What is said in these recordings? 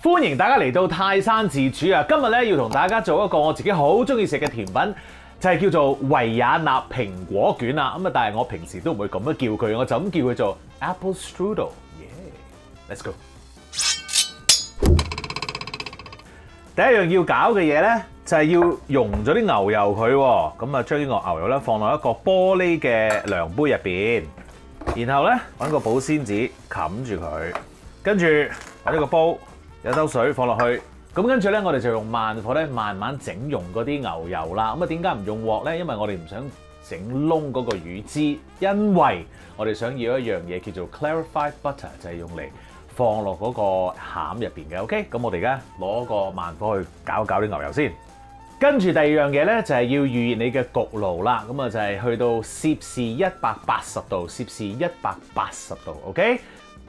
歡迎大家嚟到泰山自主啊！今日咧要同大家做一個我自己好中意食嘅甜品，就係叫做維也納蘋果卷啦。咁啊，但係我平時都唔會咁樣叫佢，我就咁叫佢做 Apple Strudel。Yeah，let's go。第一樣要搞嘅嘢咧，就係要溶咗啲牛油佢喎。咁啊，將啲牛油咧放落一個玻璃嘅量杯入邊，然後咧揾個保鮮紙冚住佢，跟住揾一個煲。有兜水放落去，咁跟住咧，我哋就用慢火咧，慢慢整溶嗰啲牛油啦。咁啊，點解唔用鑊咧？因為我哋唔想整燶嗰個乳脂，因為我哋想要一樣嘢叫做 clarified butter， 就係用嚟放落嗰個餡入邊嘅。OK，咁我哋而家攞個慢火去搞啲牛油先。跟住第二樣嘢咧，就係要預熱你嘅焗爐啦。咁啊，就係去到攝氏180度，攝氏180度。OK。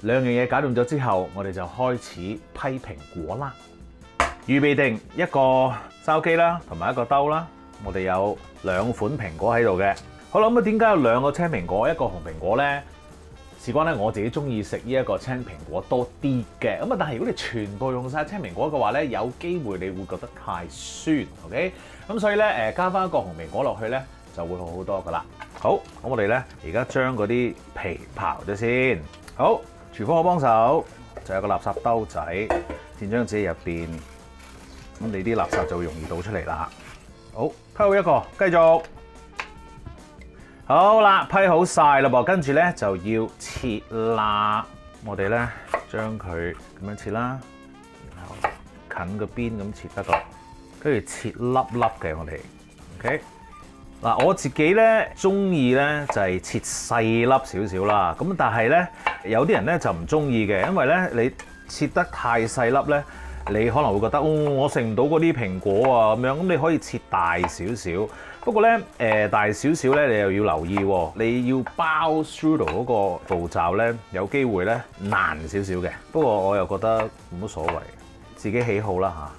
兩樣嘢搞掂咗之後，我哋就開始批蘋果啦。預備定一個筲箕啦，同埋一個兜啦。我哋有兩款蘋果喺度嘅。好啦，咁啊點解有兩個青蘋果，一個紅蘋果咧？事關咧，我自己中意食呢一個青蘋果多啲嘅。咁啊，但係如果你全部用晒青蘋果嘅話咧，有機會你會覺得太酸。OK，咁所以咧加翻一個紅蘋果落去咧，就會好好多噶啦。好，咁我哋咧而家將嗰啲皮刨咗先。好。廚房我幫手，就有個垃圾兜仔，填張紙入邊，咁你啲垃圾就會容易倒出嚟啦。好，批好一個，繼續。好啦，批好晒啦噃，跟住咧就要切啦。我哋咧將佢咁樣切啦，然後近個邊咁切得個，跟住切粒粒嘅我哋 ，OK。嗱，我自己咧中意咧就係切細粒少少啦，咁但係咧有啲人咧就唔中意嘅，因為咧你切得太細粒咧，你可能會覺得我食唔到嗰啲蘋果啊咁樣，咁你可以切大少少。不過咧大少少咧，你又要留意喎，你要包 strudel 嗰個步驟咧，有機會咧難少少嘅。不過我又覺得冇乜所謂，自己喜好啦嚇。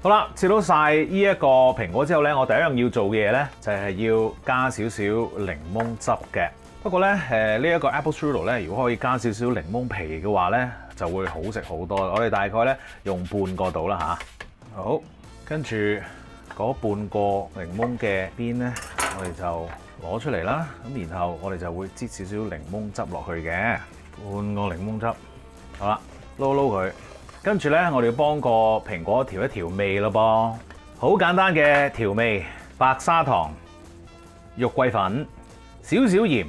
好啦，切到晒呢一個蘋果之後咧，我第一樣要做嘅嘢咧，就係要加少少檸檬汁嘅。不過咧，呢一個 Apple Strudel 咧，如果可以加少少檸檬皮嘅話咧，就會好食好多。我哋大概咧用半個度啦嚇。好，跟住嗰半個檸檬嘅邊咧，我哋就攞出嚟啦。咁然後我哋就會擠少少檸檬汁落去嘅，半個檸檬汁。好啦，撈佢。跟住咧，我哋要幫個蘋果調一調味咯噃，好簡單嘅調味，白砂糖、肉桂粉、少少鹽。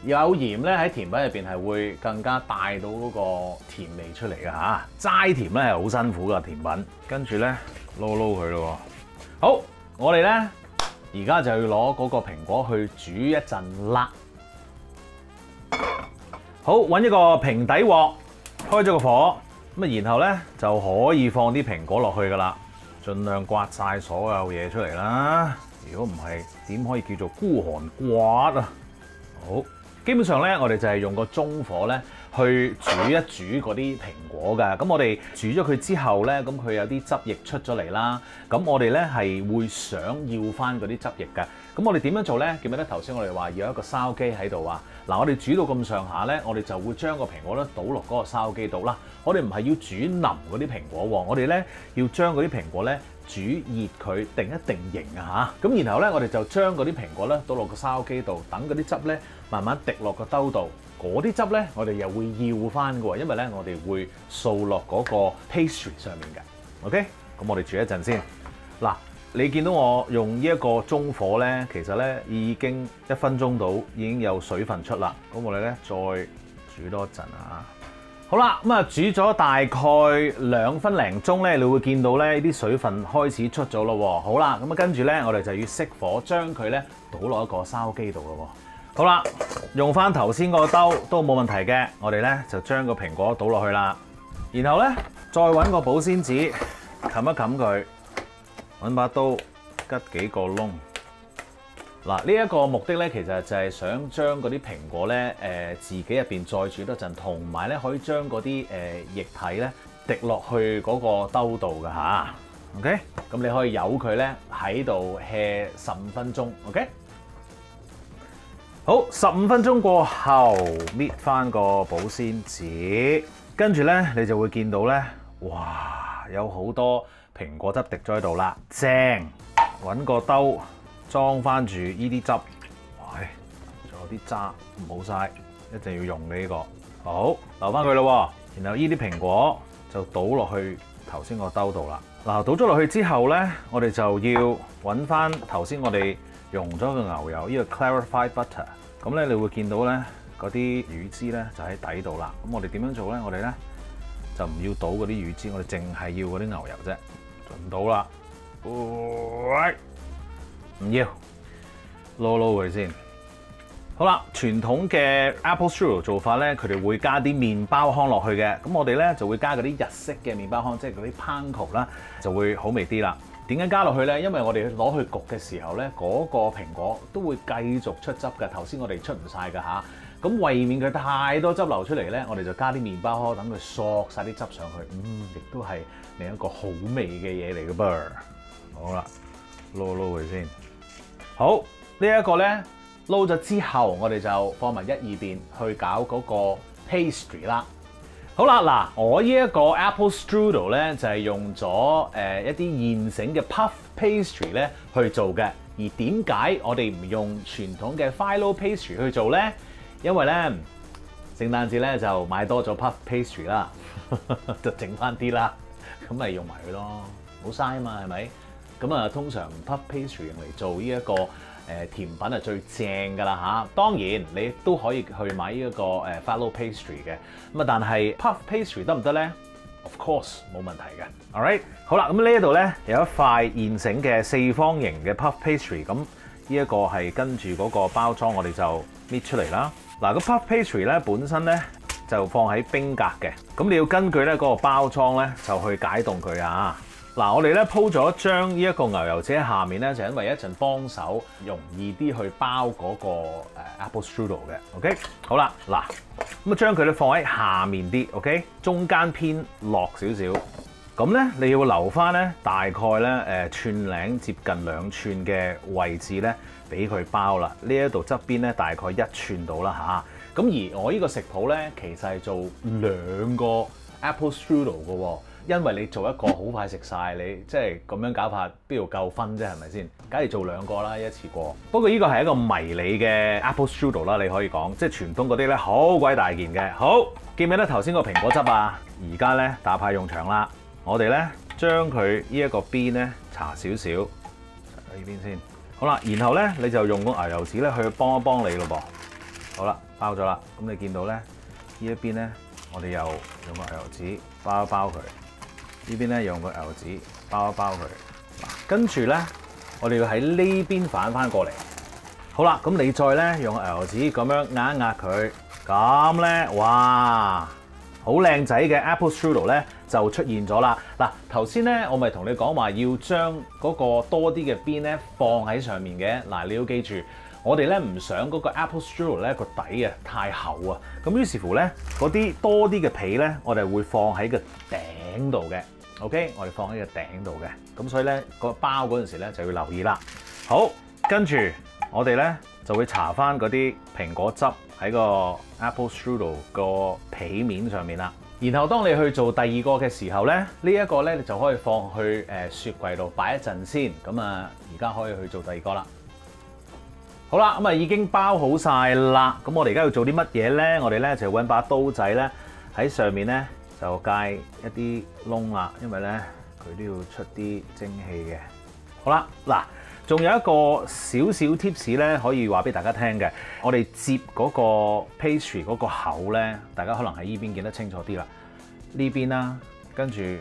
有鹽咧喺甜品入邊係會更加帶到嗰個甜味出嚟嘅嚇。齋甜咧係好辛苦嘅甜品。跟住咧撈佢咯。好，我哋咧而家就要攞嗰個蘋果去煮一陣啦。好，揾一個平底鑊，開咗個火。咁啊，然後咧就可以放啲蘋果落去噶啦，盡量刮晒所有嘢出嚟啦。如果唔係，點可以叫做孤寒刮啊？好，基本上咧，我哋就係用個中火咧去煮一煮嗰啲蘋果㗎。咁我哋煮咗佢之後咧，咁佢有啲汁液出咗嚟啦。咁我哋咧係會想要翻嗰啲汁液㗎。咁我哋點樣做咧？記唔記得頭先我哋話要有一個筲箕喺度啊？嗱，我哋煮到咁上下咧，我哋就會將個蘋果咧倒落嗰個筲箕度啦。我哋唔係要煮腍嗰啲蘋果喎，我哋咧要將嗰啲蘋果咧煮熱佢，定一定型啊嚇。咁然後咧，我哋就將嗰啲蘋果咧倒落個筲箕度，等嗰啲汁咧慢慢滴落個兜度。嗰啲汁咧，我哋又會要翻嘅喎，因為咧我哋會掃落嗰個 pastry 上面嘅。OK，咁我哋煮一陣先。嗱，你見到我用呢一個中火咧，其實咧已經1分鐘到已經有水分出啦。咁我哋咧再煮多陣啊。好啦，咁啊煮咗大概2分零鐘咧，你會見到咧啲水分開始出咗咯喎。好啦，咁啊跟住咧我哋就要熄火，將佢咧倒落一個筲箕度咯喎。好啦，用翻頭先個兜都冇問題嘅，我哋咧就將個蘋果倒落去啦，然後咧再揾個保鮮紙冚一冚佢，揾把刀吉幾個窿。嗱，呢一個目的咧，其實就係想將嗰啲蘋果咧，自己入邊再煮多陣，同埋咧可以將嗰啲液體咧滴落去嗰個兜度㗎吓。OK，咁你可以由佢咧喺度 hea 15分鐘。OK。好，15分鐘過後，搣翻個保鮮紙，跟住咧你就會見到咧，哇！有好多蘋果汁滴咗喺度啦，正！揾個兜裝翻住呢啲汁，喂，仲有啲渣唔好嘥，一定要用嘅呢個。好，留翻佢咯。然後呢啲蘋果就倒落去頭先個兜度啦。嗱，倒咗落去之後咧，我哋就要揾翻頭先我哋溶咗嘅牛油，呢個 clarified butter。咁咧，你會見到咧嗰啲乳脂咧就喺底度啦。咁我哋點樣做咧？我哋咧就唔要倒嗰啲乳脂，我哋淨係要嗰啲牛油啫。唔倒啦，唔要，撈佢先。好啦，傳統嘅 Apple Strudel 做法咧，佢哋會加啲麵包糠落去嘅。咁我哋咧就會加嗰啲日式嘅麵包糠，即係嗰啲 panko 啦，就會好味啲啦。點解加落去咧？因為我哋攞去焗嘅時候咧，嗰個蘋果都會繼續出汁嘅。頭先我哋出唔晒㗎吓。咁為免佢太多汁流出嚟咧，我哋就加啲麵包糠，等佢索晒啲汁上去。亦都係另一個好味嘅嘢嚟嘅噃。好啦，撈佢先。好，呢一個咧撈咗之後，我哋就放埋一二邊去搞嗰個 pastry 啦。好啦，嗱，我呢一個 Apple Strudel 咧就係用咗一啲現成嘅 puff pastry 咧去做嘅。而點解我哋唔用傳統嘅 phyllo pastry 去做咧？因為咧聖誕節咧就買多咗 puff pastry 啦，就整翻啲啦，咁咪用埋佢咯，好嘥啊嘛，係咪？咁啊，通常 puff pastry 用嚟做呢一個甜品係最正㗎啦嚇。當然你都可以去買呢一個phyllo pastry 嘅，咁啊，但係 puff pastry 得唔得咧？Of course 冇問題嘅。All right， 好啦，咁呢一度咧有一塊現成嘅四方形嘅 puff pastry， 咁呢一個係跟住嗰個包裝，我哋就搣出嚟啦。嗱，個 puff pastry 咧本身咧就放喺冰格嘅，咁你要根據咧嗰個包裝咧就去解凍佢啊。嗱，我哋咧鋪咗張呢一個牛油紙喺下面咧，就因為一陣幫手容易啲去包嗰個 Apple Strudel 嘅。OK， 好啦，嗱，咁啊將佢咧放喺下面啲 ，OK， 中間偏落少少。咁咧你要留翻咧大概咧寸零接近2寸嘅位置咧，俾佢包啦。呢一度側邊咧大概1寸到啦嚇。咁而我呢個食譜咧其實係做2個 Apple Strudel 嘅喎。因為你做一個好快食晒，你即係咁樣搞法，邊度夠分啫？係咪先？梗係做2個啦，一次過。不過呢個係一個迷你嘅 Apple Strudel 啦，你可以講，即係傳統嗰啲咧好鬼大件嘅。好，記唔記得頭先個蘋果汁啊？而家咧大派用場啦，我哋咧將佢呢一個邊咧搽少少，呢邊先。好啦，然後咧你就用個牛油紙咧去幫一幫你咯噃。好啦，包咗啦。咁你見到咧呢一邊咧，我哋又用個牛油紙包一包佢。呢邊咧用個牛油紙包一包佢，跟住咧我哋要喺呢邊反翻過嚟。好啦，咁你再咧用個牛油紙咁樣壓一壓佢，咁咧哇，好靚仔嘅 Apple Strudel 咧就出現咗啦。嗱，頭先咧我咪同你講話要將嗰個多啲嘅邊咧放喺上面嘅。嗱，你要記住，我哋咧唔想嗰個 Apple Strudel 咧個底啊太厚啊，咁於是乎咧嗰啲多啲嘅皮咧，我哋會放喺個頂度嘅。OK， 我哋放喺個頂度嘅，咁所以咧個包嗰陣時咧就要留意啦。好，跟住我哋咧就會搽翻嗰啲蘋果汁喺個 Apple Strudel 個皮面上面啦。然後當你去做第二個嘅時候咧，呢一個咧你就可以放去雪櫃度擺一陣先。咁啊，而家可以去做第二個啦。好啦，咁啊已經包好晒啦。咁我哋而家要做啲乜嘢咧？我哋咧就揾把刀仔咧喺上面咧。就戒一啲窿啦，因為咧佢都要出啲蒸汽嘅。好啦，嗱，仲有一個少少 tips 咧，可以話俾大家聽嘅。我哋接嗰個 pastry 嗰個口咧，大家可能喺呢邊見得清楚啲啦。呢邊啦，跟住呢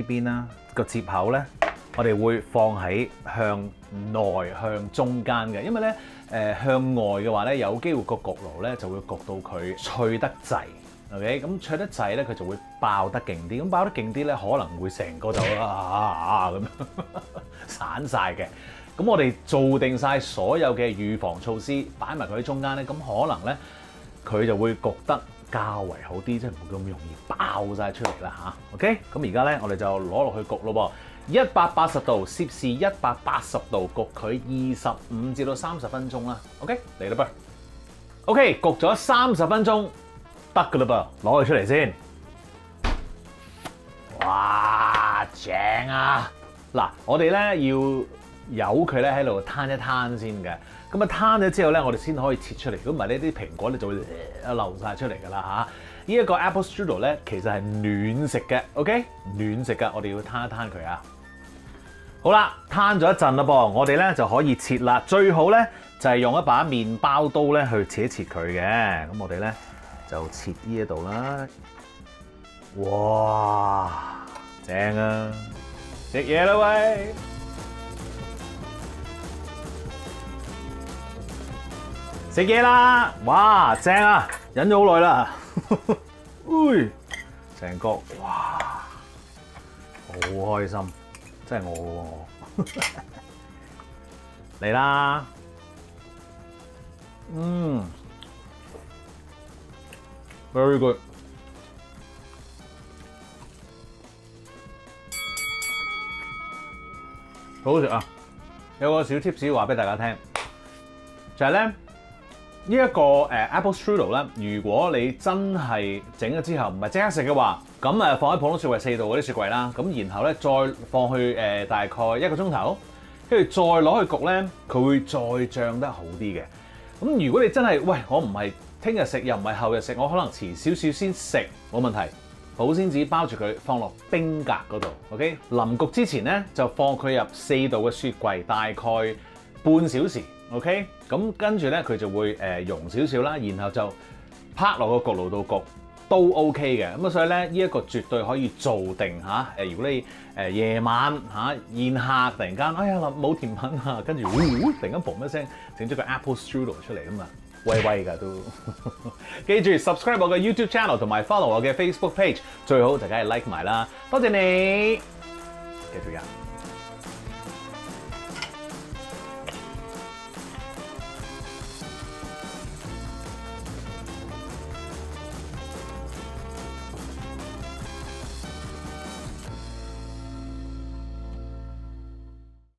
邊啦，個接口咧，我哋會放喺向內向中間嘅，因為咧向外嘅話咧，有機會個焗爐咧就會焗到佢脆得滯。OK， 咁脆得滯咧，佢就會爆得勁啲。咁爆得勁啲咧，可能會成個就咁樣散晒嘅。咁我哋做定晒所有嘅預防措施，擺埋佢喺中間咧，咁可能咧佢就會焗得較為好啲，即係唔會咁容易爆晒出嚟啦嚇。OK，咁而家咧我哋就攞落去焗咯噃，180度攝氏180度焗佢25至到30分鐘啦。OK， 嚟啦噃。OK， 焗咗30分鐘。得噶啦噃，攞佢出嚟先。哇，正啊！嗱，我哋咧要由佢咧喺度攤一攤先嘅。咁啊攤咗之後咧，我哋先可以切出嚟。如果唔係呢啲蘋果咧就會流晒出嚟㗎啦嚇。呢一個 Apple Strudel 咧其實係暖食嘅 ，OK？ 暖食㗎，我哋要攤一攤佢啊。好啦，攤咗一陣啦噃，我哋咧就可以切啦。最好咧就係用一把麵包刀咧去切一切佢嘅。咁我哋咧就切呢一度啦。哇，正啊！食嘢啦喂！食嘢啦！哇，正啊！忍咗好耐啦。喂，成個哇，好開心，真係我嚟啦！very good。好好食啊！有個小 tips 話俾大家聽，就係咧呢一個Apple Strudel 咧，如果你真係整咗之後唔係即刻食嘅話，咁誒放喺普通雪櫃4度嗰啲雪櫃啦，咁然後咧再放去大概1個鐘頭，跟住再攞去焗咧，佢會再漲得好啲嘅。咁如果你真係喂我唔係聽日食又唔係後日食，我可能遲少少先食，冇問題。保鮮紙包住佢，放落冰格嗰度 ，OK？ 臨焗之前咧，就放佢入4度嘅雪櫃，大概半小時 ，OK？ 咁跟住咧，佢就會溶少少啦，然後就拍落個焗爐度焗都 OK 嘅。咁啊，所以咧呢一個絕對可以做定嚇。如果你夜晚嚇宴客突然間，哎呀冇甜品啊，跟住突然間嘣一聲整咗個 Apple Strudel 出嚟啊嘛！威威㗎都，記住 subscribe 我嘅 YouTube channel 同埋 follow 我嘅 Facebook page，最好就梗係 like 埋啦，多謝你，繼續飲。